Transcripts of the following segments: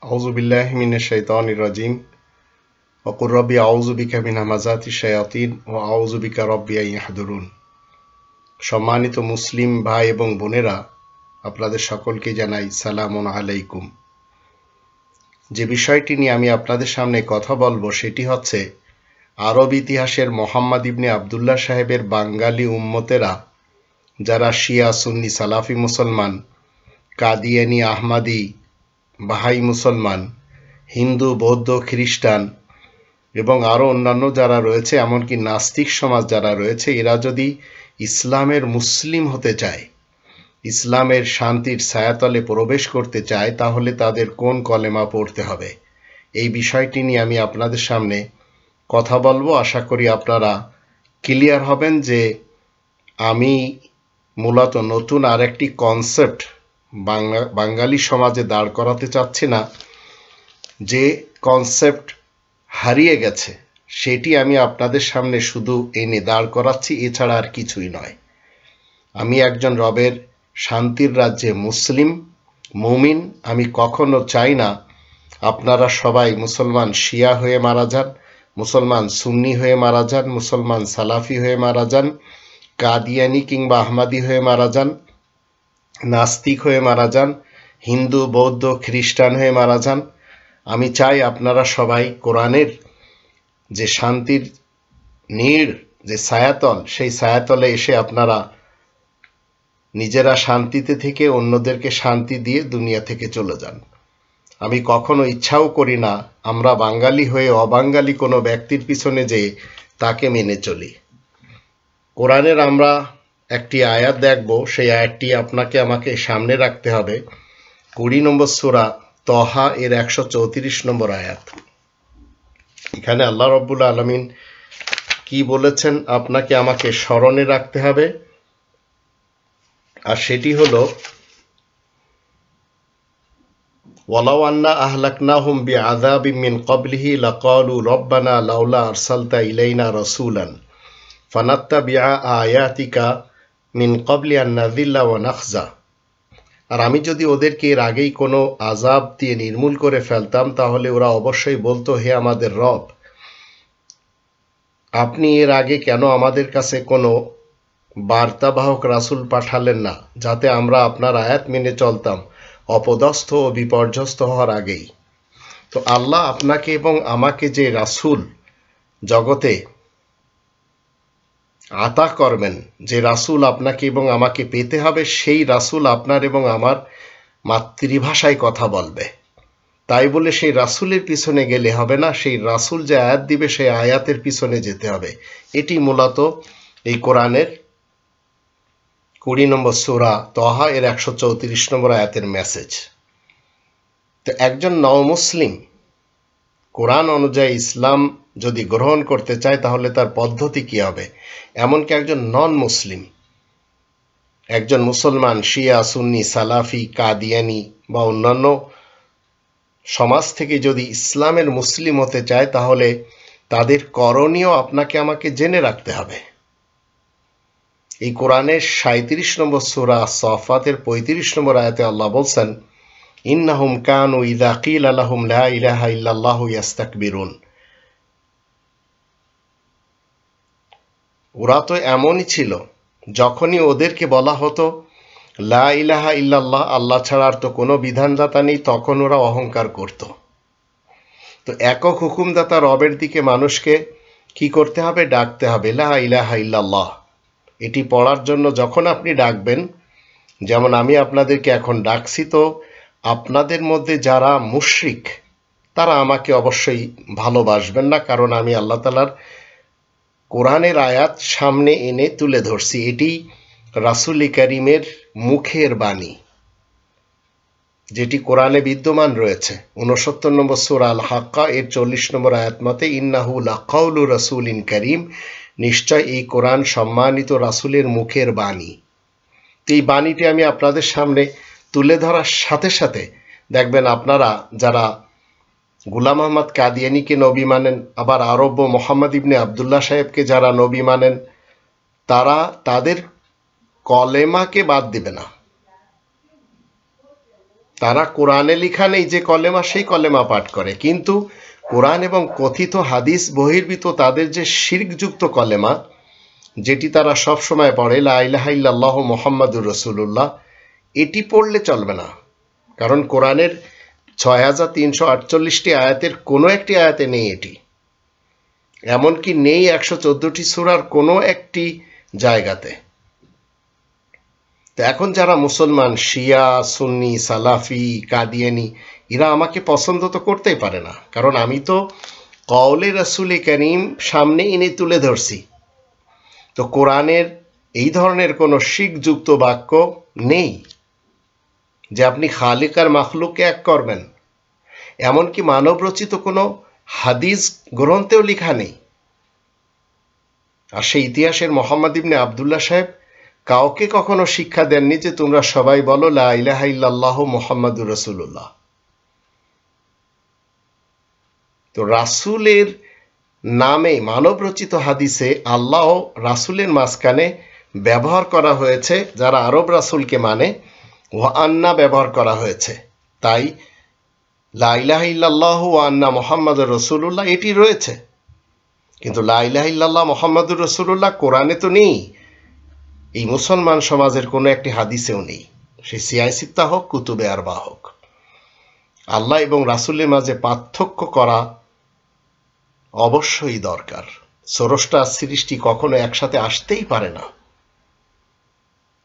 আউযু বিল্লাহি মিনাশ শাইতানির রাজিম ওয়া কুর রাব্বি আউযু বিকা মিন হামাযাতিশ শায়াতিন ওয়া আউযু বিকা রাব্বি আন ইয়াহদুরুন। সম্মানিত মুসলিম ভাই এবং বোনেরা, আপনাদের সকলকে জানাই সালামুন আলাইকুম। যে বিষয়টি নিয়ে আমি আপনাদের সামনে কথা বলবো সেটি হচ্ছে আরব ইতিহাসের মোহাম্মদ ইবনে আবদুল্লাহ সাহেবের বাঙালি উম্মতেরা যারা শিয়া সুন্নি সালাফি মুসলমান, কাদিয়ানি আহমাদি বাহাই মুসলমান, হিন্দু বৌদ্ধ খ্রিস্টান এবং আরও অন্যান্য যারা রয়েছে, এমনকি নাস্তিক সমাজ যারা রয়েছে, এরা যদি ইসলামের মুসলিম হতে চায়, ইসলামের শান্তির ছায়াতলে প্রবেশ করতে চায়, তাহলে তাদের কোন কলেমা পড়তে হবে, এই বিষয়টি নিয়ে আমি আপনাদের সামনে কথা বলবো। আশা করি আপনারা ক্লিয়ার হবেন যে আমি মূলত নতুন আরেকটি কনসেপ্ট বাঙালি সমাজে দাঁড় করাতে চাচ্ছি না। যে কনসেপ্ট হারিয়ে গেছে সেটি আমি আপনাদের সামনে শুধু এনে দাঁড় করাচ্ছি, এছাড়া আর কিছুই নয়। আমি একজন রবের শান্তির রাজ্যে মুসলিম মুমিন। আমি কখনো চাই না আপনারা সবাই মুসলমান শিয়া হয়ে মারা যান, মুসলমান সুন্নি হয়ে মারা যান, মুসলমান সালাফি হয়ে মারা যান, কাদিয়ানি কিংবা আহমাদি হয়ে মারা যান, নাস্তিক হয়ে মারা যান, হিন্দু বৌদ্ধ খ্রিস্টান হয়ে মারা যান। আমি চাই আপনারা সবাই কোরআনের যে শান্তির নীড়, যে ছায়াতল, সেই ছায়াতলে এসে আপনারা নিজেরা শান্তিতে থেকে অন্যদেরকে শান্তি দিয়ে দুনিয়া থেকে চলে যান। আমি কখনো ইচ্ছাও করি না আমরা বাঙালি হয়ে অবাঙালি কোনো ব্যক্তির পিছনে যেয়ে তাকে মেনে চলি। কোরআনের আমরা একটি আয়াত দেখব, সেই আয়াতটি আপনাকে আমাকে সামনে রাখতে হবে। 20 নম্বর সূরা তহা এর 134 নম্বর আয়াত। এখানে আল্লাহ রাব্বুল আলামিন কি বলেছেন আপনাকে আমাকে স্মরণে রাখতে হবে, আর সেটি হলো ওয়ালাউ আন্না আহলাকনাহুম বিআযাবিম মিন ক্বাবলিহি লাকালু রব্বানা লাউলা আরসালতা ইলাইনা রাসূলান ফানাত্তাবিআ আয়াতিকা মিন ক্বাবলি আন নাযিল্লা ওয়া নাখজা। আর আমি যদি ওদেরকে এর আগেই কোনো আযাব দিয়ে নির্মূল করে ফেলতাম, তাহলে ওরা অবশ্যই বলতো, হে আমাদের রব, আপনি এর আগে কেন আমাদের কাছে কোনো বার্তাবাহক রাসূল পাঠালেন না, যাতে আমরা আপনার আয়াত মেনে চলতাম অপদস্থ ও বিপর্যস্ত হওয়ার আগেই। তো আল্লাহ আপনাকে এবং আমাকে যে রাসূল জগতে আতা করবেন, যে রাসূল আপনাকে এবং আমাকে পেতে হবে, সেই রাসূল আপনার এবং আমার মাতৃভাষায় কথা বলবে। তাই বলে সেই রাসূলের পিছনে গেলে হবে না, সেই রাসূল যে আয়াত দিবে সেই আয়াতের পিছনে যেতে হবে। এটি মূলত এই কোরআনের 20 নম্বর সূরা তহা এর 134 নম্বর আয়াতের মেসেজ। তো একজন নও-মুসলিম কোরআন অনুযায়ী ইসলাম যদি গ্রহণ করতে চায়, তাহলে তার পদ্ধতি কি হবে? এমনকি একজন নন মুসলিম, একজন মুসলমান শিয়া সুন্নি সালাফি কাদিয়ানি বা অন্যান্য সমাজ থেকে যদি ইসলামের মুসলিম হতে চায়, তাহলে তাদের করণীয় আপনাকে আমাকে জেনে রাখতে হবে। এই কোরআনের 37 নম্বর সূরা সাফাতের 35 নম্বর আয়াতে আল্লাহ বলছেন, ইন্নাহুম কানু ইযা কিলা লাহুম লা ইলাহা ইল্লাল্লাহু ইস্তাকবিরুন। ওরা তো এমনই ছিল, যখনই ওদেরকে বলা হতো লা ইলাহা ইল্লাল্লাহ, আল্লাহ ছাড়া আর তো কোনো বিধানদাতা নেই, তখন ওরা অহংকার করত। তো একক হুকুমদাতা রবের দিকে মানুষকে কি করতে হবে? ডাকতে হবে, লা ইলাহা ইল্লাল্লাহ। এটি পড়ার জন্য যখন আপনি ডাকবেন, যেমন আমি আপনাদেরকে এখন ডাকছি, তো আপনাদের মধ্যে যারা মুশরিক তারা আমাকে অবশ্যই ভালোবাসবেন না, কারণ আমি আল্লাহ তাআলার কোরআনের আয়াত সামনে এনে তুলে ধরছি। এটি রাসূল কারীমের মুখের বাণী, যেটি কোরআনে বিদ্যমান রয়েছে। 69 নম্বর সূরা আল হাক্কা এর 40 নম্বর আয়াত মতে, ইন্নাহু লাকাউলু রাসূলিন কারীম, নিশ্চয় এই কোরআন সম্মানিত রাসূলের মুখের বাণী। এই বাণীটি আমি আপনাদের সামনে তুলে ধরার সাথে সাথে দেখবেন আপনারা যারা গোলাম আহমদ কাদিয়ানিকে নবী মানেন, আবার আরব ও মোহাম্মদ ইবনে আবদুল্লাহ সাহেবকে যারা নবী মানেন, তারা তাদের কলেমাকে বাদ দিবে না। তারা কোরআনে লেখা নেই যে কলেমা সেই কলেমা পাঠ করে, কিন্তু কোরআন এবং কথিত হাদিস বহির্ভূত তাদের যে শিরকযুক্ত কলেমা, যেটি তারা সব সময় পড়ে, লা ইলাহা ইল্লাল্লাহু মুহাম্মাদুর রাসূলুল্লাহ, এটি পড়লে চলবে না। কারণ কোরআনের ৬৩৪৮টি আয়াতের কোনো একটি আয়াতে নেই এটি, এমনকি নেই ১১৪টি সূরার কোনো একটি জায়গাতে। তো এখন যারা মুসলমান, শিয়া, সুন্নি, সালাফি, কাদিয়ানি, এরা আমাকে পছন্দ তো করতেই পারে না, কারণ আমি তো কওলে রাসূল কারীম সামনে এনে তুলে ধরছি। তো কোরআনের এই ধরনের কোনো শিরকযুক্ত বাক্য নেই যে আপনি খালিক আর মাখলুককে এক করবেন, এমনকি মানবরচিত কোনো হাদিস গ্রন্থেও লেখা নেই। আর সেই ইতিহাসের মোহাম্মদ ইবনে আবদুল্লাহ সাহেব কাউকে কখনো শিক্ষা দেননি যে তোমরা সবাই বলো লা ইলাহা ইল্লাল্লাহু মুহাম্মাদুর রাসূলুল্লাহ। তো রাসূলের নামে মানবরচিত হাদিসে আল্লাহ ও রাসূলের মাঝখানে ব্যবহার করা হয়েছে, যারা আরব রাসূলকে মানে, ওয়া আন্না ব্যবহার করা হয়েছে। তাই লা ইলাহা ইল্লাল্লাহু ওয়া আন্না মুহাম্মাদুর রাসূলুল্লাহ এটি রয়েছে, কিন্তু লা ইলাহা ইল্লাল্লাহ মুহাম্মাদুর রাসূলুল্লাহ কোরআনে তো নেই, এই মুসলমান সমাজের কোনো একটি হাদিসেও নেই, সে সিয়াই সিত্তা হোক, কুতুবে আরবা হোক। আল্লাহ এবং রাসূলের মাঝে পার্থক্য করা অবশ্যই দরকার। স্রষ্টা সৃষ্টি কখনো একসাথে আসতেই পারে না।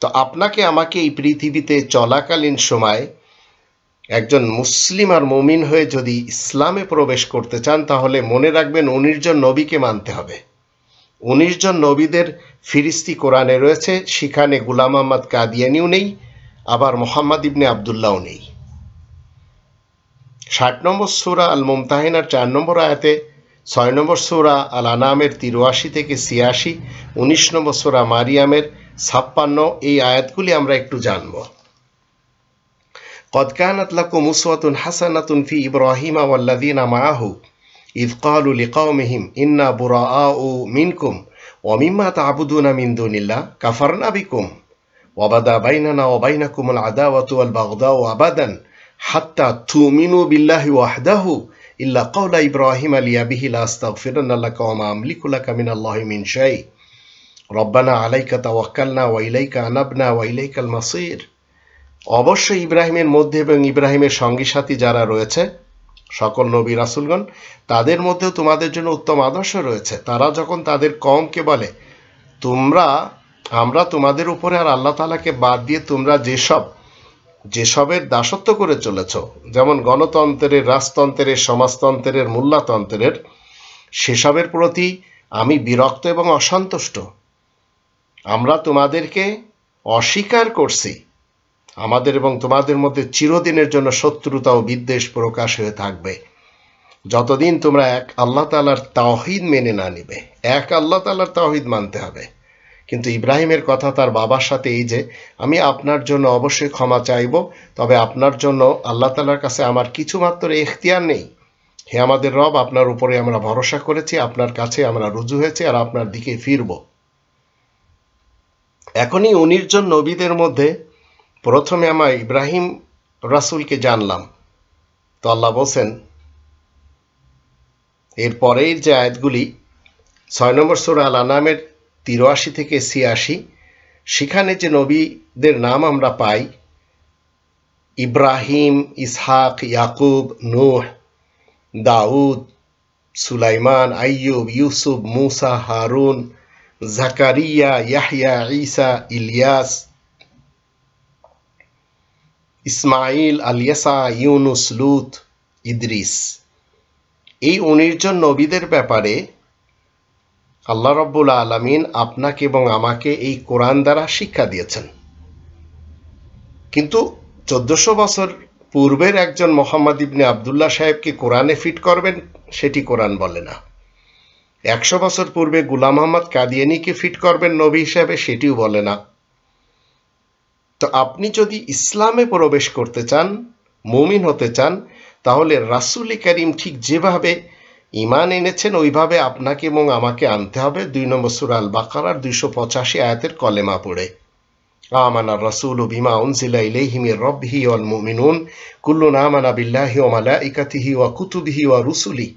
তো আপনাকে আমাকে এই পৃথিবীতে চলাকালীন সময় একজন মুসলিম আর মুমিন হয়ে যদি ইসলামে প্রবেশ করতে চান, তাহলে মনে রাখবেন 19 জন নবীকে মানতে হবে। 19 জন নবীদের ফিরিস্তি কোরআনে রয়েছে, সেখানে গোলাম আহমদ কাদিয়ানিও নেই, আবার মোহাম্মদ ইবনে আবদুল্লাহও নেই। 60 নম্বর সূরা আল মুমতাহিনার 4 নম্বর আয়াতে, 6 নম্বর সূরা আল আনামের 83 থেকে 86, 19 নম্বর সূরা মারিয়ামের 56, এই আয়াতগুলি আমরা একটু জানব। قد كانت لكم أسوة حسنة في إبراهيم والذين معه إذ قالوا لقومهم إنا براء منكم ومما تعبدون من دون الله كفرنا بكم وبدا بيننا وبينكم العداوة والبغضاء أبدا حتى تؤمنوا بالله وحده إلا قول إبراهيم لأبيه لأستغفرن لك وما أملك لك من الله من شيء ربنا عليك توكلنا وإليك أنبنا وإليك المصير। অবশ্যই ইব্রাহিমের মধ্যে এবং ইব্রাহিমের সঙ্গী সাথী যারা রয়েছে সকল নবী রাসূলগণ, তাদের মধ্যেও তোমাদের জন্য উত্তম আদর্শ রয়েছে। তারা যখন তাদের কওমকে বলে, আমরা তোমাদের উপরে আর আল্লাহ তাআলাকে বাদ দিয়ে তোমরা যেসবের দাসত্ব করে চলেছ, যেমন গণতন্ত্রের, রাজতন্ত্রের, সমাজতন্ত্রের, মোল্লাতন্ত্রের, সেসবের প্রতি আমি বিরক্ত এবং অসন্তুষ্ট। আমরা তোমাদেরকে অস্বীকার করছি। আমাদের এবং তোমাদের মধ্যে চিরদিনের জন্য শত্রুতা ও বিদ্বেষ প্রকাশ হয়ে থাকবে যতদিন তোমরা এক আল্লাহ তাআলার তাওহীদ মেনে না নিবে। এক আল্লাহ তাআলার তাওহীদ মানতে হবে। কিন্তু ইব্রাহিমের কথা তার বাবার সাথে এই যে, আমি আপনার জন্য অবশ্যই ক্ষমা চাইব, তবে আপনার জন্য আল্লাহ তাআলার কাছে আমার কিছুমাত্র এখতিয়ার নেই। হে আমাদের রব, আপনার উপরে আমরা ভরসা করেছি, আপনার কাছে আমরা রুজু হয়েছি আর আপনার দিকে ফিরব। এখনই 19 জন নবীদের মধ্যে প্রথমে আমরা ইব্রাহিম রাসূলকে জানলাম। তো আল্লাহ বলছেন এরপরের যে আয়াতগুলি, 6 নম্বর সূরা আল আনামের 83 থেকে 86, সেখানে যে নবীদের নাম আমরা পাই, ইব্রাহিম, ইসহাক, ইয়াকুব, নূহ, দাউদ, সুলাইমান, আইয়ুব, ইউসুফ, মুসা, হারুন, জাকারিয়া, ইয়াহইয়া, ঈসা, ইলিয়াস, ইসমাইল, আলিয়াসা, ইউনুস, লূত, ইদ্রিস, এই 19 জন নবীদের ব্যাপারে আল্লাহ রাব্বুল আলামিন আপনাকে এবং আমাকে এই কোরআন দ্বারা শিক্ষা দিয়েছেন। কিন্তু 1400 বছর পূর্বের একজন মোহাম্মদ ইবনে আবদুল্লাহ সাহেবকে কোরআনে ফিট করবেন, সেটি কোরআন বলে না। 100 বছর পূর্বে গোলাম আহমদ কাদিয়ানিকে ফিট করবেন নবী হিসেবে, সেটিও বলে না। তো আপনি যদি ইসলামে প্রবেশ করতে চান, মুমিন হতে চান, তাহলে রাসূল কারীম ঠিক যেভাবে ঈমান এনেছেন ওইভাবে আপনাকে এবং আমাকে আনতে হবে। 2 নম্বর সূরা আল বাকারার 285 আয়াতের কলেমা পড়ে, আমানা রাসূলু বিমা উনজিলা ইলাইহি মির রাব্বিহি ওয়াল মুমিনুন কুল্লুন আমানা বিল্লাহি ওয়া মালাইকাতিহি ওয়া কুতুবিহি ওয়া রুসুলি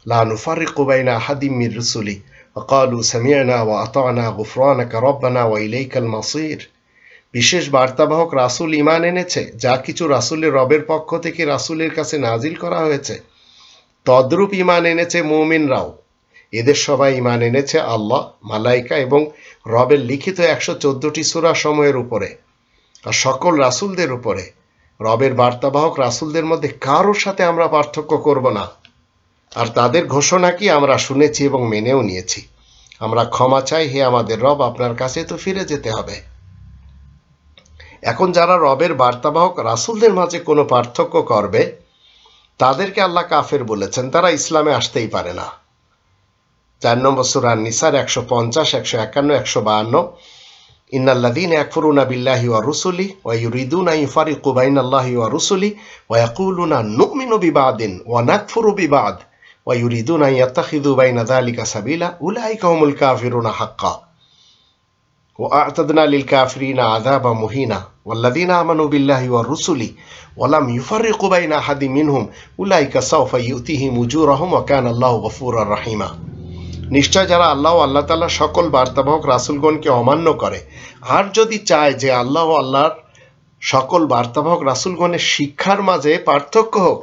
লা নুফাররিকু বাইনা আহাদিম মির রুসুলি ওয়া ক্বালু সামি'না ওয়া আতা'না গুফরানাকা রাব্বানা ওয়া ইলাইকাল মাসির। বিশেষ বার্তাবাহক রাসূল ঈমান এনেছে, যা কিছু রাসূলের রবের পক্ষ থেকে রাসূলের কাছে নাজিল করা হয়েছে তদ্রূপ ঈমান এনেছে মুমিনরাও। এদের সবাই ঈমান এনেছে আল্লাহ, মালাইকা এবং রবের লিখিত 114টি সূরা সমূহের উপরে আর সকল রাসূলদের উপরে। রবের বার্তাবাহক রাসূলদের মধ্যে কারোর সাথে আমরা পার্থক্য করব না। আর তাদের ঘোষণা কি আমরা শুনেছি এবং মেনেও নিয়েছি। আমরা ক্ষমা চাই, হে আমাদের রব, আপনার কাছে তো ফিরে যেতে হবে। এখন যারা রবের বার্তাবাহক রাসূলদের মাঝে কোনো পার্থক্য করবে তাদেরকে আল্লাহ কাফের বলেছেন, তারা ইসলামে আসতেই পারে না। 4 নম্বর সূরা নিসার 150, 151, 152 ইন্নাল্লাযীনা ইয়াকফুরুনা বিল্লাহি ওয়া রুসুলি ওয়া ইউরিদুনা আন ইউফারিকু বাইনাল্লাহি ওয়া রুসুলি ওয়া ইয়াকুলুনা নু'মিনু বিবাদিন ওয়া নাকফুরু বিবাদ ওয়া ইউরিদুনা আন ইয়াত্তাখিযু বাইনা যালিকা সাবিলা উলাইকা হুমুল কাফিরুনা হাক্কান ওয়া আ'তাদনা লিল কাফিরিনা আযাবা মুহিনা ওয়াল্লাযীনা আমানু বিল্লাহি ওয়া রুসুলি ওয়া লাম ইউফারিকু বাইনা আহাদিন মিনহুম উলাইকা সাওফা ইউতিহিম উজুরাহুম ওয়া কানা আল্লাহু গফুরার রাহিমা। নিশ্চয় যারা আল্লাহ ও আল্লাহ তাআলা সকল বার্তাবাহক রাসূলগণকে অমান্য করে আর যদি চায় যে আল্লাহ ও আল্লাহর সকল বার্তাবাহক রাসূলগণের শিক্ষার মাঝে পার্থক্য হোক,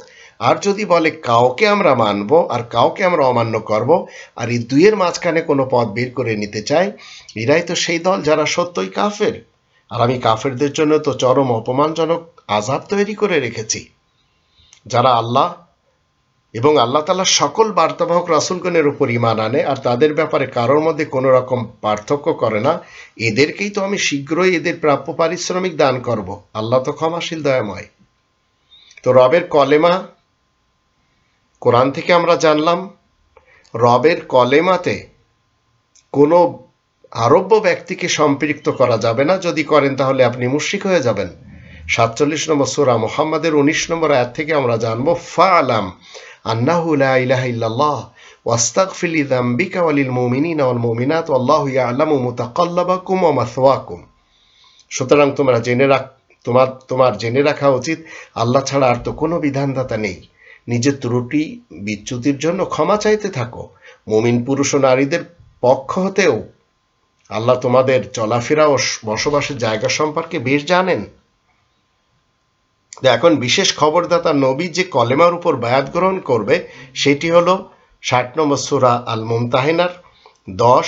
আর যদি বলে কাউকে আমরা মানব আর কাউকে আমরা অমান্য করব, আর এই দুইয়ের মাঝখানে কোনো পথ বের করে নিতে চায়, এরাই তো সেই দল যারা সত্যই কাফের। আর আমি কাফেরদের জন্য তো চরম অপমানজনক আযাব তৈরি করে রেখেছি। যারা আল্লাহ এবং আল্লাহ তাআলা সকল বার্তাবাহক রাসূলগণের উপর ঈমান আনে আর তাদের ব্যাপারে কারোর মধ্যে কোনো রকম পার্থক্য করে না, এদেরকেই তো আমি শীঘ্রই এদের প্রাপ্য পারিশ্রমিক দান করব। আল্লাহ তো ক্ষমাশীল, দয়াময়। তো রবের কলেমা, কোরআন থেকে আমরা জানলাম রবের কলেমাতে কোনো আরব্য ব্যক্তিকে সম্পৃক্ত করা যাবে না। যদি করেন তাহলে আপনি মুশরিক হয়ে যাবেন। 47 নম্বর সূরা মুহাম্মাদের 19 নম্বর আয়াত থেকে আমরা জানব ফা'লাম আন্নাহু লা ইলাহা ইল্লাল্লাহ ওয়াস্তাগফির লিযামবিকা ওয়ালিল মুমিনিনা ওয়াল মুমিনাত ওয়াল্লাহু ইয়ালামু মুতাকাল্লাবাকুম ওয়া মাসওয়াকুম। সুতরাং তোমার জেনে রাখা উচিত আল্লাহ ছাড়া আর তো কোনো বিধানদাতা নেই। নিজের ত্রুটি বিচ্যুতির জন্য ক্ষমা চাইতে থাকো। মুমিন পুরুষ ও নারীদের পক্ষ হতেও আল্লাহ তোমাদের চলাফেরা ও বসবাসের জায়গা সম্পর্কে বেশ জানেন। এখন বিশেষ খবরদাতা নবী যে কলেমার উপর বায়াত গ্রহণ করবে সেটি হলো 60 নম্বর সূরা আল মুমতাহিনার 10,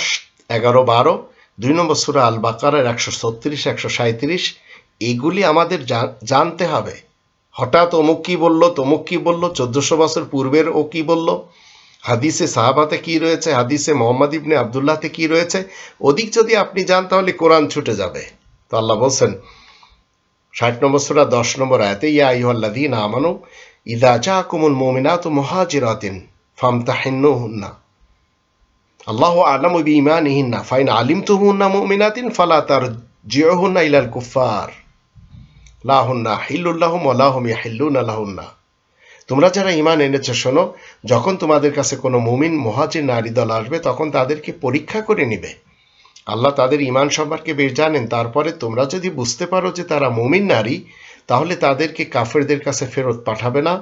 11, 12, 2 নম্বর সূরা আল বাকারার 136, 137। এগুলি আমাদের জানতে হবে। হঠাৎ অমুক কি বলল, তমুক কি বলল, 1400 বছর পূর্বের ও কি বলল, হাদিসে সাহাবাতে কি রয়েছে, হাদিসে মুহাম্মদ ইবনে আব্দুল্লাহতে কি রয়েছে, ওদিক যদি আপনি যান তাহলে কোরআন ছুটে যাবে। তো আল্লাহ বলছেন 60 নম্বর সূরা 10 নম্বর আয়াতে, ইয়া আইয়ুহাল্লাযীনা আমানু ইযা জাআকুমুল মুমিনাতু মুহাজিরাতিন ফামতাহিন্নুহুন্না আল্লাহু আ'লামু বিঈমানিহিন্না ফাইন আলিমতুহুন্না মুমিনাতিন ফালা তারজিউহুন্না ইলাল কুফফার লা হুন্না হিল্লুল লাহুম ওয়া লা হুম ইয়াহিল্লুনা লাহুন্না। তোমরা যারা ঈমান এনেছো শোনো, যখন তোমাদের কাছে কোনো মুমিন মুহাজির নারী দল আসবে তখন তাদেরকে পরীক্ষা করে নিবে। আল্লাহ তাদের ঈমান সম্পর্কে বেশ জানেন। তারপরে তোমরা যদি বুঝতে পারো যে তারা মুমিন নারী, তাহলে তাদেরকে কাফেরদের কাছে ফেরত পাঠাবে না।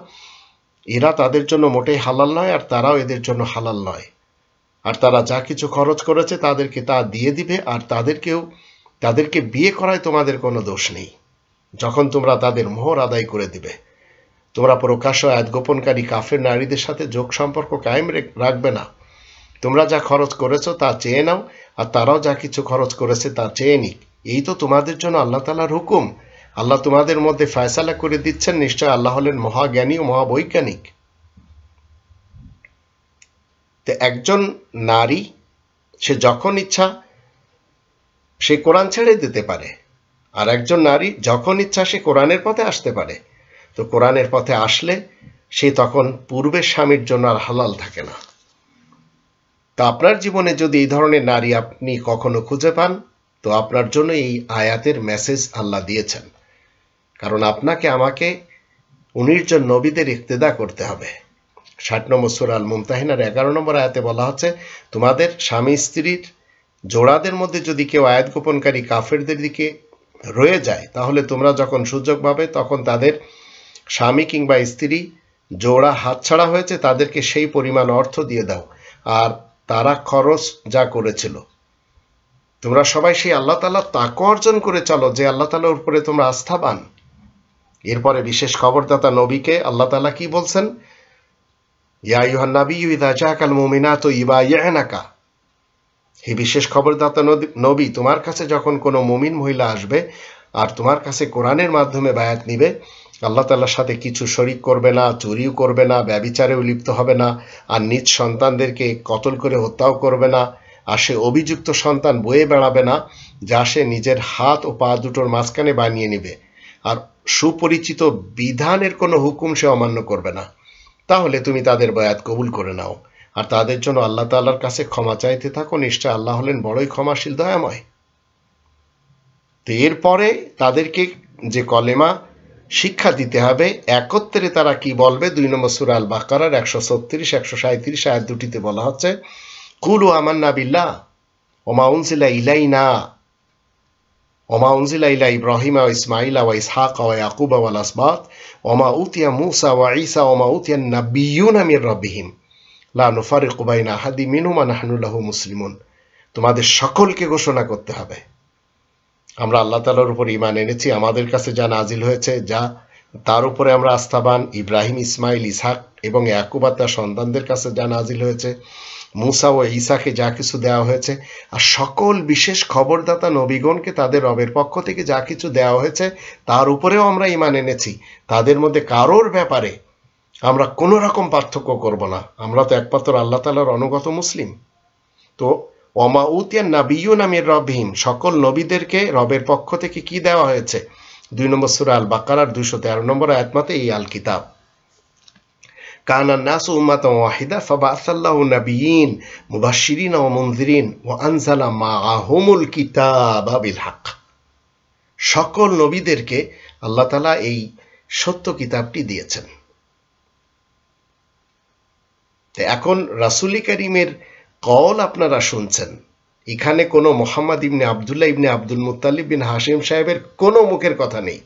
এরা তাদের জন্য মোটেই হালাল নয় আর তারাও এদের জন্য হালাল নয়। আর তারা যা কিছু খরচ করেছে তাদেরকে তা দিয়ে দিবে। আর তাদেরকে বিয়ে করায় তোমাদের কোনো দোষ নেই যখন তোমরা তাদের মোহর আদায় করে দিবে। তোমরা প্রকাশ্য আয়াত গোপনকারী কাফের নারীদের সাথে যোগ সম্পর্ক কায়েম রাখবে না। তোমরা যা খরচ করেছো তা চেয়ে নাও আর তারাও যা কিছু খরচ করেছে তা চেয়ে নিক। এই তো তোমাদের জন্য আল্লাহ তাআলার হুকুম। আল্লাহ তোমাদের মধ্যে ফয়সালা করে দিচ্ছেন। নিশ্চয় আল্লাহ হলেন মহাজ্ঞানী ও মহাবৈজ্ঞানিক। তো একজন নারী সে যখন ইচ্ছা সে কোরআন ছেড়ে দিতে পারে, আর একজন নারী যখন ইচ্ছা সে কোরআনের পথে আসতে পারে। তো কোরআনের পথে আসলে সে তখন পূর্বের স্বামীর জন্য আর হালাল থাকে না। তা আপনার জীবনে যদি এই ধরনের নারী আপনি কখনো খুঁজে পান, তো আপনার জন্য এই আয়াতের মেসেজ আল্লাহ দিয়েছেন। কারণ আপনাকে আমাকে 19 জন নবীদের ইক্তেদা করতে হবে। 60 নম্বর সূরা আল মুমতাহিনার 11 নম্বর আয়াতে বলা হচ্ছে, তোমাদের স্বামী স্ত্রীর জোড়াদের মধ্যে যদি কেউ আয়াত গোপনকারী কাফেরদের দিকে রয়ে যায়, তাহলে তোমরা যখন সুযোগ পাবে তখন তাদের স্বামী কিংবা স্ত্রী জোড়া হাতছাড়া হয়েছে তাদেরকে সেই পরিমাণ অর্থ দিয়ে দাও, আর তারা খরচ যা করেছিল। তোমরা সবাই সেই আল্লাহ তাআলার তাকওয়া অর্জন করে চলো যে আল্লাহ তাআলার উপরে তোমরা আস্থাবান। এরপরে বিশেষ খবরদাতা নবীকে আল্লাহ তাআলা কি বলছেন? ইয়া আইয়ুহান নাবিয়্যু ইযা জাআকাল মুমিনাতু ইউবাইয়িনাকা, হে বিশেষ খবরদাতা নবী, তোমার কাছে যখন কোনো মুমিন মহিলা আসবে আর তোমার কাছে কোরআনের মাধ্যমে বায়াত নিবে, আল্লাহ তাআলার সাথে কিছু শরীক করবে না, চুরিও করবে না, ব্যভিচারেও লিপ্ত হবে না, আর নিজ সন্তানদেরকে কতল করে হত্যাও করবে না, আর সে অভিযুক্ত সন্তান বয়ে বেড়াবে না যা সে নিজের হাত ও পা দুটোর মাঝখানে বানিয়ে নিবে, আর সুপরিচিত বিধানের কোনো হুকুম সে অমান্য করবে না। তাহলে তুমি তাদের বায়াত কবুল করে নাও আর তাদের জন্য আল্লাহ তাআলার কাছে ক্ষমা চাইতে থাকো, নিশ্চয় আল্লাহ হলেন বড়ই ক্ষমাশীল দয়াময়। তো এরপরে তাদেরকে যে কলেমা শিক্ষা দিতে হবে, একত্রে তারা কি বলবে, 2 নম্বর সূরা আল বাকারার 136-137 আয়াত দুটিতে বলা হচ্ছে, কুলু আমান্না বিল্লাহ ওমা উনজিলা ইলাইনা ওমা উনজিলা ইলা ইব্রাহিম ওয়া ইসমাঈল ওয়া ইসহাক ওয়া ইয়াকুব ওয়াল আসবাত ওমা উতিয়া মূসা ওয়া ঈসা ওমা উতিয়া নাবিয়্যুনা মির রাব্বিহিম লা নুফারিকু বাইনা আহাদিম মিনহুম ওয়া নাহনু লাহু মুসলিমুন। তোমাদের সকলকে ঘোষণা করতে হবে আমরা আল্লাহ তাআলার উপর ঈমান এনেছি, আমাদের কাছে যা নাজিল হয়েছে যা তার উপরে আমরা আস্থাবান। ইব্রাহিম, ইসমাইল, ইসহাক এবং ইয়াকুব তার সন্তানদের কাছে যা নাজিল হয়েছে, মুসা ও ঈসাকে যা কিছু দেওয়া হয়েছে, আর সকল বিশেষ খবরদাতা নবীগণকে তাদের রবের পক্ষ থেকে যা কিছু দেওয়া হয়েছে তার উপরেও আমরা ঈমান এনেছি। তাদের মধ্যে কারোর ব্যাপারে আমরা কোনো রকম পার্থক্য করব না, আমরা তো একমাত্র আল্লাহ তাআলার অনুগত মুসলিম। তো ওমা উতিয়া নাবিয়্যুনা মির রাব্বিহিম, সকল নবীদেরকে রবের পক্ষ থেকে কি দেওয়া হয়েছে? 2 নম্বর সূরা আল বাকারার 213 নম্বর আয়াত মতে এই আল কিতাব। কানান নাসু উম্মাতান ওয়াহিদা ফাবাআসাল্লাহু নাবিয়্যিন মুবাশশিরিন ওয়া মুনযিরিন ওয়া আনজালা মাআহুমুল কিতাবা বিল হক। সকল নবীদেরকে আল্লাহ তাআলা এই সত্য কিতাবটি দিয়েছেন। এখন রাসূল কারীমের কল আপনারা শুনছেন, এখানে কোনো মোহাম্মদ ইবনে আব্দুল্লাহ ইবনে আব্দুল মুত্তালিব বিন হাশিম সাহেবের কোনো মুখের কথা নেই।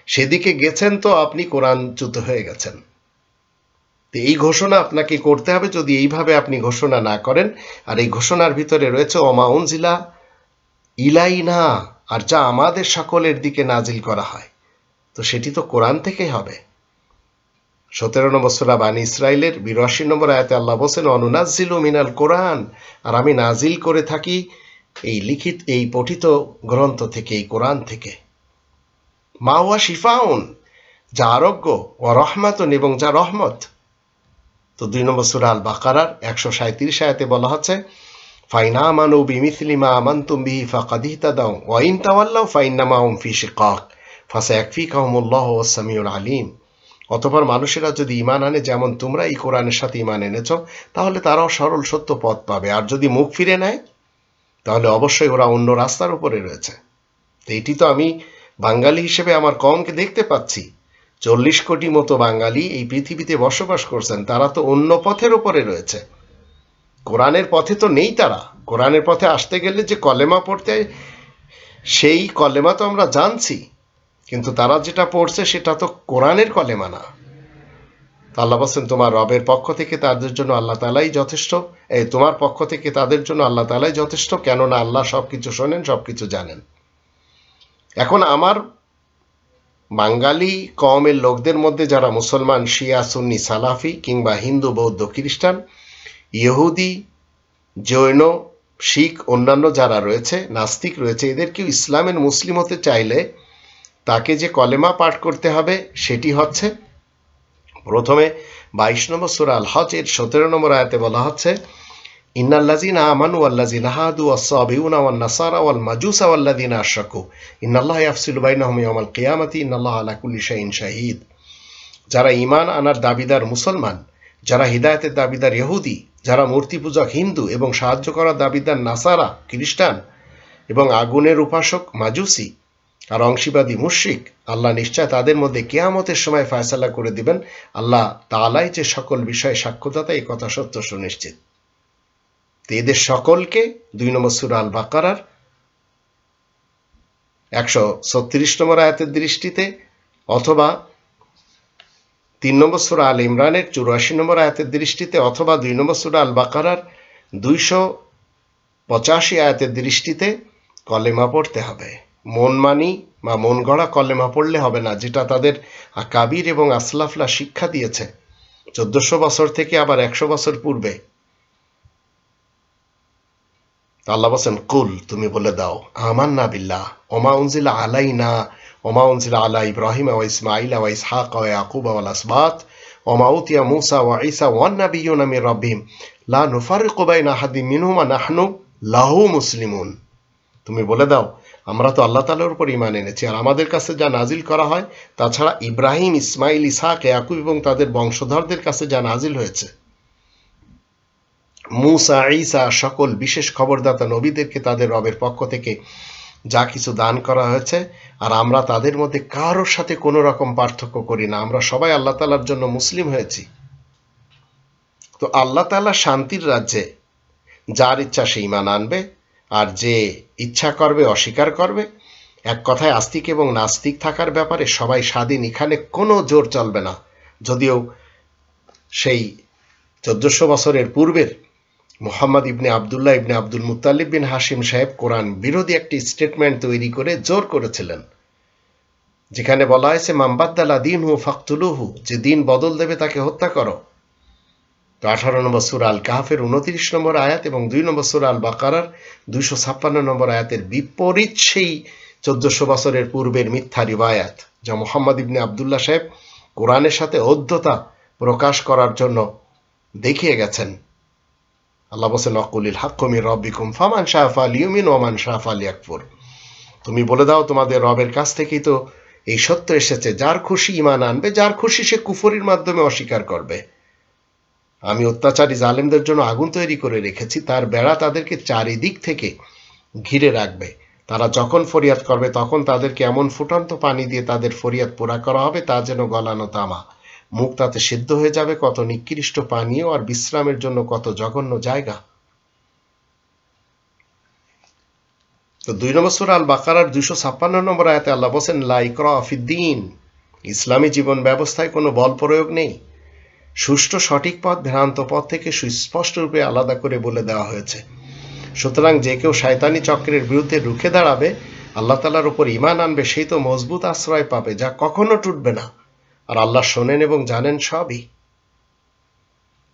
সেদিকে গেছেন তো আপনি কোরআনচ্যুত হয়ে গেছেন। তো এই ঘোষণা আপনাকে করতে হবে। যদি এইভাবে আপনি ঘোষণা না করেন, আর এই ঘোষণার ভিতরে রয়েছে ওমা উনজিলা ইলাইনা, আর যা আমাদের সকলের দিকে নাজিল করা হয়, তো সেটি তো কোরআন থেকেই হবে। 17 নম্বর সূরা বানী ইসরাইলের 82 নম্বর আয়াতে আল্লাহ বলেন, অনুনাজ্জিলু মিনাল কোরআন, আর আমি নাজিল করে থাকি এই লিখিত এই পঠিত গ্রন্থ থেকে, এই কোরআন থেকে, মা হুয়া শিফাউন, যা আরোগ্য, ও রহমাতুন, এবং যা রহমত। তো 2 নম্বর সূরা আল বাকারার 137 আয়াতে বলা হচ্ছে, ফাইনা আমানু বিমিসলি মা আমানতুম বিহি ফাকাদ ইহতাদাউ ওয়া ইন তাওয়াল্লাউ ফাইন্নামা হুম ফি শিকাক ফাসায়াকফিকাহুমুল্লাহু ওয়াস সামিউল আলিম। অতঃপর মানুষেরা যদি ঈমান আনে যেমন তোমরা এই কোরআনের সাথে ঈমান এনেছো, তাহলে তারাও সরল সত্য পথ পাবে। আর যদি মুখ ফিরে নেয় তাহলে অবশ্যই ওরা অন্য রাস্তার উপরে রয়েছে। তো এটি তো আমি বাঙালি হিসেবে আমার কমকে দেখতে পাচ্ছি। 40 কোটি মতো বাঙালি এই পৃথিবীতে বসবাস করছেন, তারা তো অন্য পথের উপরে রয়েছে, কোরআনের পথে তো নেই। তারা কোরআনের পথে আসতে গেলে যে কলেমা পড়তে, সেই কলেমা তো আমরা জানছি, কিন্তু তারা যেটা পড়ছে সেটা তো কোরআনের কলেমা না। আল্লাহ বলেন, তোমার রবের পক্ষ থেকে তাদের জন্য আল্লাহ তাআলাই যথেষ্ট, তোমার পক্ষ থেকে তাদের জন্য আল্লাহ তাআলাই যথেষ্ট, কেননা আল্লাহ সবকিছু শোনেন, সবকিছু জানেন। এখন আমার বাঙালি কওমের লোকদের মধ্যে যারা মুসলমান, শিয়া, সুন্নি, সালাফি কিংবা হিন্দু, বৌদ্ধ, খ্রিস্টান, ইহুদি, জৈন, শিখ, অন্যান্য যারা রয়েছে, নাস্তিক রয়েছে, এদেরকেও ইসলামের মুসলিম হতে চাইলে তাকে যে কলেমা পাঠ করতে হবে সেটি হচ্ছে, প্রথমে 22 নম্বর সূরা আল হজের 17 নম্বর আয়াতে বলা হচ্ছে, ইন্নাল্লাযীনা আমানু ওয়াল্লাযীনা হাদু ওয়াস-সাবিউনা ওয়ান-নাসারা ওয়াল-মাজুসা ওয়াল্লাযীনা আশরাকু ইন্নাল্লাহা ইয়াফসিলু বাইনাহুম ইয়াওমাল কিয়ামাতি ইন্নাল্লাহা আলা কুল্লি শাইইন শাহীদ। যারা ঈমান আনার দাবিদার মুসলমান, যারা হিদায়াতের দাবিদার ইহুদি, যারা মূর্তি পূজক হিন্দু এবং সাহায্য করার দাবিদার নাসারা খ্রিস্টান, এবং আগুনের উপাসক মাজুসি আর অংশীবাদী মুশরিক, আল্লাহ নিশ্চয় তাদের মধ্যে কিয়ামতের সময় ফয়সালা করে দিবেন। আল্লাহ তাআলাই যে সকল বিষয়ে সাক্ষ্যদাতা, এই কথা সত্য সুনিশ্চিত। তো এদের সকলকে 2 নম্বর সূরা আল বাকারার 136 নম্বর আয়াতের দৃষ্টিতে, অথবা 3 নম্বর সূরা আল ইমরানের 84 নম্বর আয়াতের দৃষ্টিতে, অথবা 2 নম্বর সূরা আল বাকারার 285 আয়াতের দৃষ্টিতে কলেমা পড়তে হবে। মন মানি বা মন গড়া কলেমা পড়লে হবে না, যেটা তাদের আকাবির এবং আসলাফরা শিক্ষা দিয়েছে 1400 বছর থেকে আবার 100 বছর পূর্বে। আল্লাহ বলেন, কুল, তুমি বলে দাও, আমান্না বিল্লাহ ওমা উনজিলা আলাইনা ওমা উনজিলা আলা ইব্রাহিম ওয়া ইসমাঈল ওয়া ইসহাক ওয়া ইয়াকুব ওয়াল আসবাত ওমা উতিয়া মূসা ওয়া ঈসা ওয়ান নাবিয়্যুনা মির রাব্বিহিম লা নুফাররিকু বাইনা আহাদিন মিনহুম ওয়া নাহনু লাহু মুসলিমুন। তুমি বলে দাও, আমরা তো আল্লাহ তাআলার উপর ঈমান এনেছি, আর আমাদের কাছে যা নাজিল করা হয় তাছাড়া ইব্রাহিম, ইসমাইল, ইসহাক, ইয়াকুব এবং তাদের বংশধরদের কাছে যা নাজিল হয়েছে, মূসা, ঈসা, সকল বিশেষ খবরদাতা নবীদেরকে তাদের রবের পক্ষ থেকে যা কিছু দান করা হয়েছে, আর আমরা তাদের মধ্যে কারোর সাথে কোনো রকম পার্থক্য করি না, আমরা সবাই আল্লাহ তাআলার জন্য মুসলিম হয়েছি। তো আল্লাহ তাআলা শান্তির রাজ্যে যার ইচ্ছা সে ঈমান আনবে, আর যে ইচ্ছা করবে অস্বীকার করবে। এক কথায় আস্তিক এবং নাস্তিক থাকার ব্যাপারে সবাই স্বাধীন, এখানে কোনো জোর চলবে না। যদিও সেই 1400 বছরের পূর্বের মুহাম্মদ ইবনে আবদুল্লাহ ইবনে আব্দুল মুত্তালিব বিন হাশিম সাহেব কোরআন বিরোধী একটি স্টেটমেন্ট তৈরি করে জোর করেছিলেন, যেখানে বলা হয়েছে মান বাদ্দালা দীনহু ফাকতুলুহু, যে দিন বদল দেবে তাকে হত্যা করো। তো 18 নম্বর সূরা আল কাহফের 29 নম্বর আয়াত এবং 2 নম্বর সূরা আল বাকারার 256 নম্বর আয়াতের বিপরীত সেই 1400 বছরের পূর্বের মিথ্যা রিওয়ায়াত, যা মুহাম্মদ ইবনে আবদুল্লাহ সাহেব কোরআনের সাথে অধ্যতা প্রকাশ করার জন্য দেখিয়ে গেছেন। আল্লাহ বলেন, ওয়াকুলিল হাক্কু মির রাব্বিকুম ফামান শাআ ফালিউমিন ওয়া মান শাআ ফালিয়াকফুর। তুমি বলে দাও, তোমাদের রবের কাছ থেকেই তো এই সত্য এসেছে, যার খুশি ঈমান আনবে, যার খুশি সে কুফরির মাধ্যমে অস্বীকার করবে। আমি অত্যাচারী জালেমদের জন্য আগুন তৈরি করে রেখেছি, তার বেড়া তাদেরকে চারিদিক থেকে ঘিরে রাখবে। তারা যখন ফরিয়াদ করবে তখন তাদেরকে এমন ফুটন্ত পানি দিয়ে তাদের ফরিয়াদ পুরা করা হবে, তা যেন গলানো তামা। মুখ তাতে সিদ্ধ হয়ে যাবে, কত নিকৃষ্ট পানীয় আর বিশ্রামের জন্য কত জঘন্য জায়গা। তো 2 নম্বর সূরা আল বাকারার 256 নম্বর আয়াতে আল্লাহ বলেন, লা ইকরাহা ফিদ্দীন, ইসলামী জীবন ব্যবস্থায় কোনো বল প্রয়োগ নেই। সুষ্ঠু সঠিক পথ ভ্রান্ত পথ থেকে সুস্পষ্ট রূপে আলাদা করে বলে দেওয়া হয়েছে। সুতরাং যে কেউ শয়তানি চক্রের বিরুদ্ধে রুখে দাঁড়াবে, আল্লাহ তাআলার উপর ঈমান আনবে, সেই তো মজবুত আশ্রয় পাবে, যা কখনো টুটবে না। আর আল্লাহ শোনেন এবং জানেন সবই।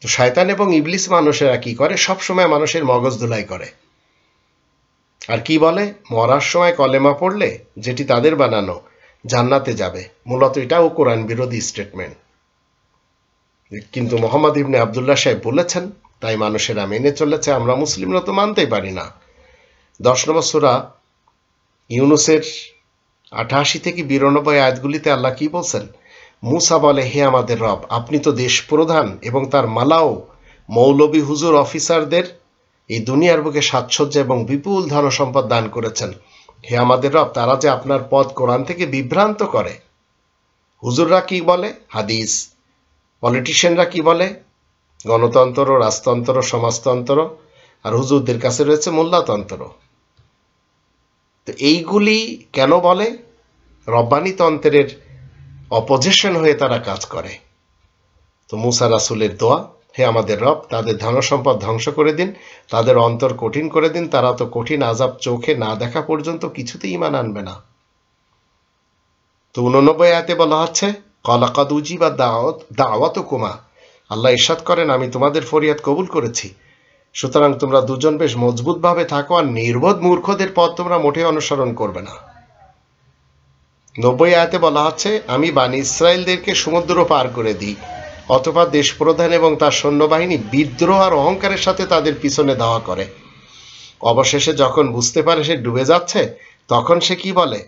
তো শয়তান এবং ইবলিস মানুষেরা কি করে? সবসময় মানুষের মগজ ধুলাই করে। আর কি বলে? মরার সময় কলেমা পড়লে, যেটি তাদের বানানো, জান্নাতে যাবে। মূলত এটাও কোরআন বিরোধী স্টেটমেন্ট। কিন্তু মুহাম্মদ ইবনে আবদুল্লাহ সাহেব বলেছেন, তাই মানুষেরা মেনে চলেছে, আমরা মুসলিমরা তো মানতেই পারি না। 10 নম্বর সূরা ইউনুসের 88 থেকে 92 আয়াতগুলিতে আল্লাহ কি বলছেন? মূসা বলে, হে আমাদের রব, আপনি তো দেশ প্রধান এবং তার মালাও মৌলবী হুজুর অফিসারদের এই দুনিয়ার বুকে সাজসজ্জা এবং বিপুল ধন সম্পদ দান করেছেন। হে আমাদের রব, তারা যে আপনার পদ কোরআন থেকে বিভ্রান্ত করে। হুজুররা কি বলে? হাদিস। পলিটিশিয়ানরা কি বলে? গণতন্ত্র, রাজতন্ত্র, সমাজতন্ত্র। আর হুজুরদের কাছে রয়েছে মোল্লাতন্ত্র। তো এইগুলি কেন বলে? রব্বানি তন্ত্রের অপোজিশন হয়ে তারা কাজ করে। তো মুসা রাসূলের দোয়া, হে আমাদের রব, তাদের ধন সম্পদ ধ্বংস করে দিন, তাদের অন্তর কঠিন করে দিন, তারা তো কঠিন আযাব চোখে না দেখা পর্যন্ত কিছুতেই ঈমান আনবে না। তো 89 আয়াতে বলা হচ্ছে, ক্বালাকাদ উজিবা দাওয়াতুকুমা, আল্লাহ ইরশাদ করেন, আমি তোমাদের ফরিয়াদ কবুল করেছি। সুতরাং তোমরা দুজন বেশ মজবুতভাবে থাকো, আর নির্বোধ মূর্খদের পথ তোমরা মোটেই অনুসরণ করবে না। 90 আয়াতে বলা হচ্ছে, আমি বানি ইসরায়েলদেরকে সমুদ্র পার করে দিই, অতঃপর দেশ প্রধান এবং তার সৈন্যবাহিনী বিদ্রোহ আর অহংকারের সাথে তাদের পিছনে ধাওয়া করে। অবশেষে যখন বুঝতে পারে সে ডুবে যাচ্ছে, তখন সে কি বলে?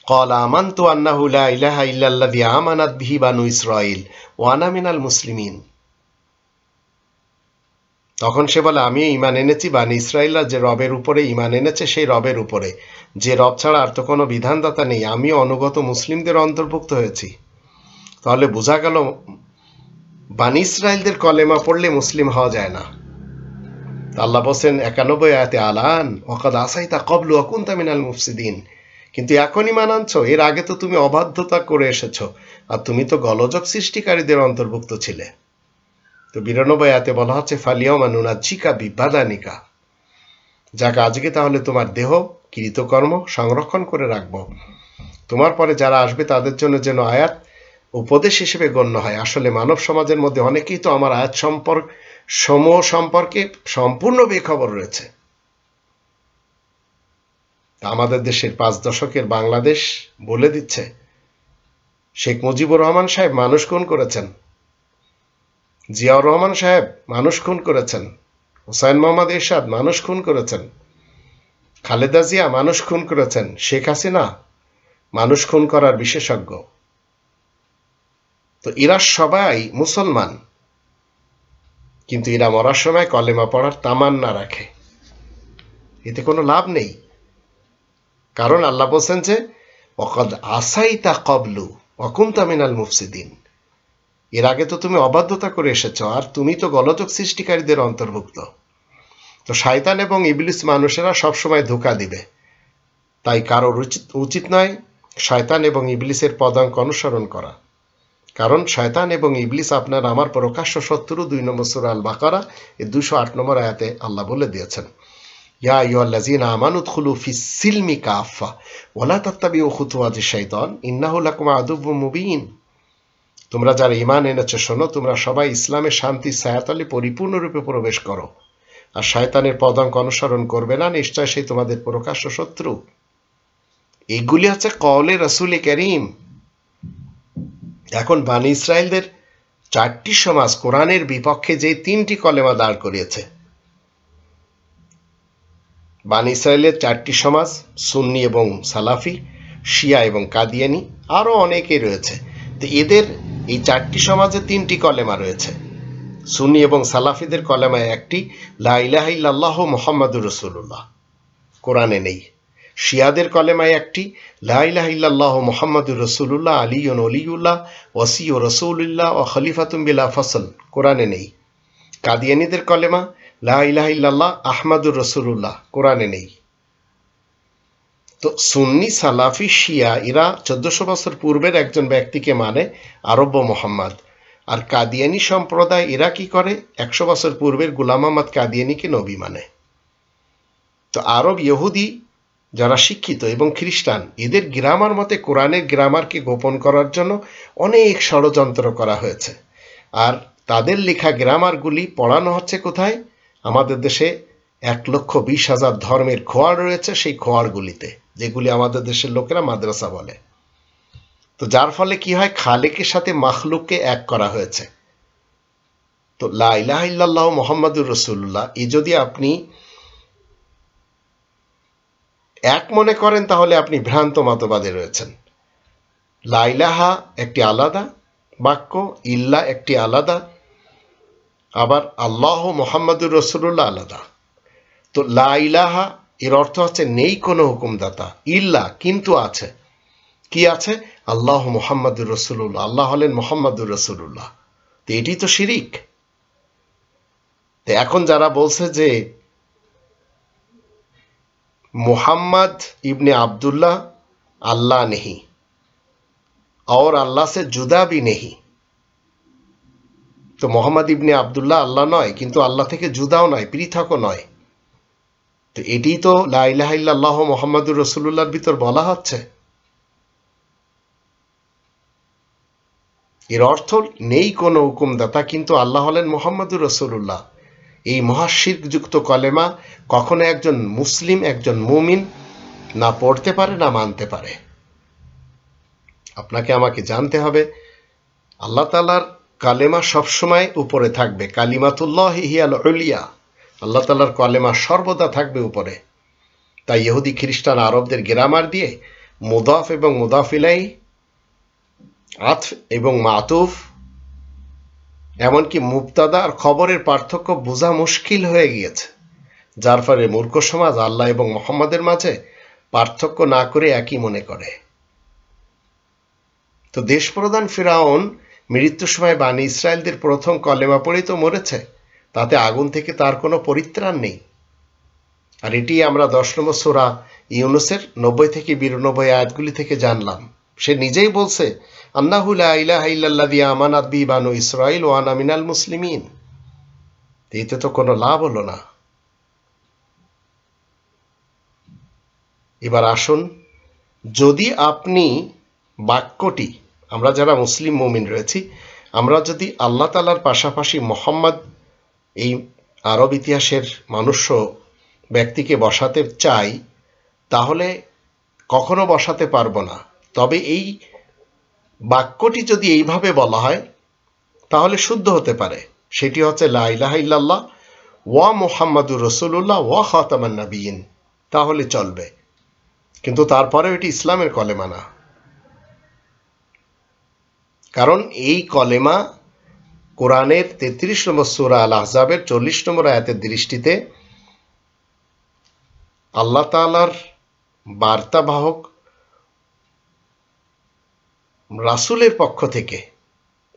ক্বালা আমানতু আন্নাহু লা ইলাহা ইল্লাল্লাযী আমানাত বিহি বানু ইসরাঈল ওয়া আনা মিনাল মুসলিমিন। তখন সে বলে, আমি ঈমান এনেছি, বানি ইসরাঈলরা যে রবের উপরে ঈমান এনেছে সেই রবের উপরে, যে রব ছাড়া আর তো কোনো বিধানদাতা নেই, আমিও অনুগত মুসলিমদের অন্তর্ভুক্ত হয়েছি। তাহলে বোঝা গেল, বানি ইসরাঈলদের কলেমা পড়লে মুসলিম হওয়া যায় না। আল্লাহ বলছেন 91 আয়াতে আলান ওয়াকাদ আসাইতা ক্বাবলু ওয়া কুনতা মিনাল মুফসিদিন, কিন্তু এখন ঈমান আনছো, এর আগে তো তুমি অবাধ্যতা করে এসেছো আর তুমি তো গোলযোগ সৃষ্টিকারীদের অন্তর্ভুক্ত ছিলে। তো 92 আয়াতে বলা হচ্ছে ফালিয়াউমা নুনাজ্জিকা বিবাদানিকা, যাকে আজকে তাহলে তোমার দেহ কৃতকর্ম সংরক্ষণ করে রাখবো, তোমার পরে যারা আসবে তাদের জন্য যেন আয়াত উপদেশ হিসেবে গণ্য হয়। আসলে মানব সমাজের মধ্যে অনেকেই তো আমার আয়াত সম্পর্কে সম্পূর্ণ বেখবর রয়েছে। আমাদের দেশের 5 দশকের বাংলাদেশ বলে দিচ্ছে শেখ মুজিবুর রহমান সাহেব মানুষ খুন করেছেন, জিয়াউর রহমান সাহেব মানুষ খুন করেছেন, হুসাইন মোহাম্মদ এরশাদ মানুষ খুন করেছেন, খালেদা জিয়া মানুষ খুন করেছেন, শেখ হাসিনা মানুষ খুন করার বিশেষজ্ঞ। তো এরা সবাই মুসলমান, কিন্তু এরা মরার সময় কলেমা পড়ার তামান্না রাখে, এতে কোনো লাভ নেই। কারণ আল্লাহ বলছেন যে ওয়াকাদ আসাইতা ক্বাবলু ওয়া কুনতা মিনাল মুফসিদিন, এর আগে তো তুমি অবাধ্যতা করে এসেছো আর তুমি তো গোলযোগ সৃষ্টিকারীদের অন্তর্ভুক্ত। তো শয়তান এবং ইবলিস মানুষেরা সবসময় ধোঁকা দিবে, তাই কারোর উচিত নয় শয়তান এবং ইবলিসের পদাঙ্ক অনুসরণ করা। কারণ শয়তান এবং ইবলিস আপনার আমার প্রকাশ্য শত্রু। 2 নম্বর সূরা আল বাকারা এর 208 নম্বর আয়াতে আল্লাহ বলে দিয়েছেন, ইয়া আইয়ুহাল্লাযীনা আমানু উদখুলু ফিস সিলমি কাফা ওয়া লা তাত্তাবিউ খুতুওয়াতিশ শাইতান ইন্নাহু লাকুম আদুউম মুবিন। তোমরা যারা ঈমান এনেছো শোনো, তোমরা সবাই ইসলামের শান্তি ছায়াতলে পরিপূর্ণরূপে প্রবেশ করো, আর শয়তানের পদাঙ্ক অনুসরণ করবে না, নিশ্চয় সে তোমাদের প্রকাশ্য শত্রু। এইগুলি হচ্ছে কওলে রাসূল কারীম। এখন বানী ইসরায়েলদের 4টি সমাজ কোরআনের বিপক্ষে যে 3টি কলেমা দাঁড় করিয়েছে। বানী ইসরায়েলের 4টি সমাজ, সুন্নি এবং সালাফি, শিয়া এবং কাদিয়ানি, আরো অনেকেই রয়েছে। তো এদের এই 4টি সমাজে 3টি কলেমা রয়েছে। সুন্নি এবং সালাফিদের কলেমায় একটি লা ইলাহা ইল্লাল্লাহু মুহাম্মাদুর রাসূলুল্লাহ, কোরআনে নেই। শিয়াদের কলেমায় একটি লা ইলাহা ইল্লাল্লাহু মুহাম্মাদুর রাসূলুল্লাহ আলিয়ুন ওলিউল্লাহ ওয়াসিয়্যু রাসূলুল্লাহ ওয়া খলিফাতুন বিলা ফসল, কোরআনে নেই। কাদিয়ানীদের কলেমা লা ইলাহা ইল্লাল্লাহ আহমাদুর রাসূলুল্লাহ, কোরআনে নেই। তো সুন্নি, সালাফি, শিয়া এরা 1400 বছর পূর্বের একজন ব্যক্তিকে মানে, আরব মোহাম্মদ। আর কাদিয়ানী সম্প্রদায় এরা কি করে, 100 বছর পূর্বের গোলাম আহমদ কাদিয়ানীকে নবী মানে। তো আরব ইহুদি যারা শিক্ষিত এবং খ্রিস্টান, এদের গ্রামার মতে কোরআনের গ্রামারকে গোপন করার জন্য অনেক ষড়যন্ত্র করা হয়েছে। আর তাদের লেখা গ্রামারগুলি পড়ানো হচ্ছে কোথায়? আমাদের দেশে 1,20,000 ধর্মের খোয়াড় রয়েছে, সেই খোয়াড়গুলিতে, যেগুলি আমাদের দেশের লোকেরা মাদ্রাসা বলে। তো যার ফলে কি হয়, খালেকের সাথে মাখলুককে এক করা হয়েছে। তো লা ইলাহা ইল্লাল্লাহু মুহাম্মাদুর রাসূলুল্লাহ এ যদি আপনি এক মনে করেন তাহলে আপনি ভ্রান্ত মতবাদে রয়েছেন। লা ইলাহা একটি আলাদা বাক্য, ইল্লা একটি আলাদা, আবার আল্লাহ মুহাম্মাদুর রাসূলুল্লাহ আলাদা। তো লা ইলাহা এর অর্থ হচ্ছে নেই কোনো হুকুমদাতা, ইল্লা কিন্তু আছে। কি আছে? আল্লাহ মুহাম্মাদুর রাসূলুল্লাহ, আল্লাহ হলেন মুহাম্মাদুর রাসূলুল্লাহ। তো এটি তো শিরিক। তো এখন যারা বলছে যে मोहम्मद इब्ने अब्दुल्ला अल्लाह नहीं और अल्लाह से जुदा भी नहीं, तो मोहम्मद इब्ने अब्दुल्ला अल्लाह नয়, কিন্তু আল্লাহ থেকে জুদাও নয়, পৃথকও নয়। তো এটি তো লা ইলাহা ইল্লাল্লাহ মুহাম্মাদুর রাসূলুল্লাহর ভিতর বলা হচ্ছে। এর অর্থ নেই কোনো হুকুমদাতা, কিন্তু আল্লাহ হলেন মুহাম্মাদুর রাসূলুল্লাহ। এই মহাশিরকযুক্ত কলেমা কখনো একজন মুসলিম, একজন মুমিন না পড়তে পারে না মানতে পারে। আপনাকে আমাকে জানতে হবে আল্লাহ তাআলার কালেমা সবসময় উপরে থাকবে, কালিমাতুল্লাহি হিয়াল উলিয়া, আল্লাহ তাআলার কালেমা সর্বদা থাকবে উপরে। তাই ইহুদি, খ্রিস্টান, আরবদের গ্রামার দিয়ে মুদাফ এবং মুদাফ ইলাইহি, আতফ এবং মাতুফ, এমনকি মুবতাদা আর খবরের পার্থক্য বোঝা মুশকিল হয়ে গিয়েছে, যার ফলে মূর্খ সমাজ আল্লাহ এবং মুহাম্মাদের মাঝে পার্থক্য না করে একই মনে করে। তো দেশপ্রধান ফিরাউন মৃত্যুর সময় বানী ইসরায়েলদের প্রথম কলেমা পড়েই তো মরেছে। তাতে আগুন থেকে তার কোনো পরিত্রাণ নেই। আর এটি আমরা 10 নম্বর সূরা ইউনূসের 90 থেকে 92 আয়াতগুলি থেকে জানলাম। সে নিজেই বলছে, আন্নাহু লা ইলাহা ইল্লাল্লাযী আমানাত বিহি বানু ইসরাঈল ওয়া আনা মিনাল মুসলিমিন। এতে তো কোনো লাভ হলো না। এবার আসুন, যদি আপনি বাক্যটি, আমরা যারা মুসলিম মুমিন রয়েছি, আমরা যদি আল্লাহ তাআলার পাশাপাশি মোহাম্মদ এই আরব ইতিহাসের মনুষ্য ব্যক্তিকে বসাতে চাই, তাহলে কখনো বসাতে পারবো না। তবে এই বাক্যটি যদি এইভাবে বলা হয় তাহলে শুদ্ধ হতে পারে। সেটি হচ্ছে লা ইলাহা ইল্লাল্লাহ ওয়া মুহাম্মাদুর রাসূলুল্লাহ ওয়া খাতামান নাবিয়িন, তাহলে চলবে। কিন্তু তারপরেও এটি ইসলামের কলেমা না। কারণ এই কলেমা কোরআনের 33 নম্বর সূরা আল আহজাবের 40 নম্বর আয়াতের দৃষ্টিতে আল্লাহ তাআলার বার্তাবাহক রাসূলের পক্ষ থেকে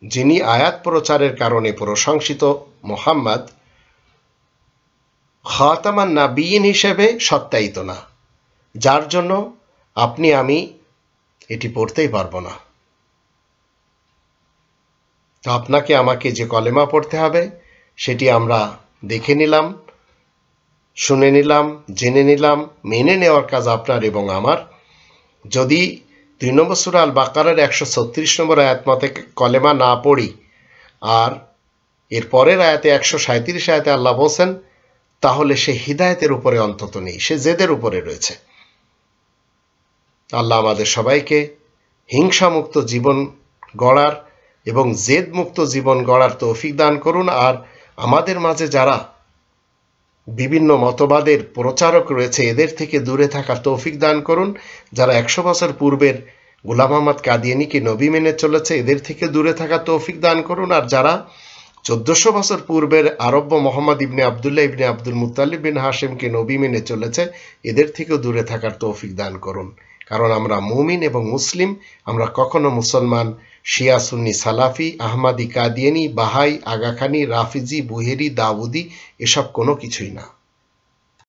যিনি আয়াত প্রচারের কারণে প্রশংসিত মুহাম্মদ খাতামান নাবিয়িন হিসেবে সত্যায়িত না, যার জন্য আপনি আমি এটি পড়তেই পারবো না। তো আপনাকে আমাকে যে কলেমা পড়তে হবে সেটি আমরা দেখে নিলাম, শুনে নিলাম, জেনে নিলাম। মেনে নেওয়ার কাজ আপনার এবং আমার। যদি 2 নম্বর সূরা আল বাকারার 136 নম্বর আয়াত মতে কলেমা না পড়ি, আর এর পরের আয়াতে 137 আয়াতে আল্লাহ বলছেন, তাহলে সে হিদায়াতের উপরে অন্তত নেই, সে জেদের উপরে রয়েছে। আল্লাহ আমাদের সবাইকে হিংসামুক্ত জীবন গড়ার এবং জেদ মুক্ত জীবন গড়ার তৌফিক দান করুন। আর আমাদের মাঝে যারা বিভিন্ন মতবাদের প্রচারক রয়েছে, এদের থেকে দূরে থাকার তৌফিক দান করুন। যারা 100 বছর পূর্বের গোলাম আহমদ কাদিয়ানীকে নবী মেনে চলেছে, এদের থেকে দূরে থাকার তৌফিক দান করুন। আর যারা 1400 বছর পূর্বের আরব্য মোহাম্মদ ইবনে আবদুল্লাহ ইবনে আব্দুল মুত্তালিব বিন হাশিমকে নবী মেনে চলেছে, এদের থেকেও দূরে থাকার তৌফিক দান করুন। কারণ আমরা মুমিন এবং মুসলিম, আমরা কখনো মুসলমান, শিয়া, সুন্নি, সালাফি, আহমাদি, কাদিয়ানী, বাহাই, আগাখানি, রাফিজি, বুহেরি, দাউদি এসব কোনো কিছুই না।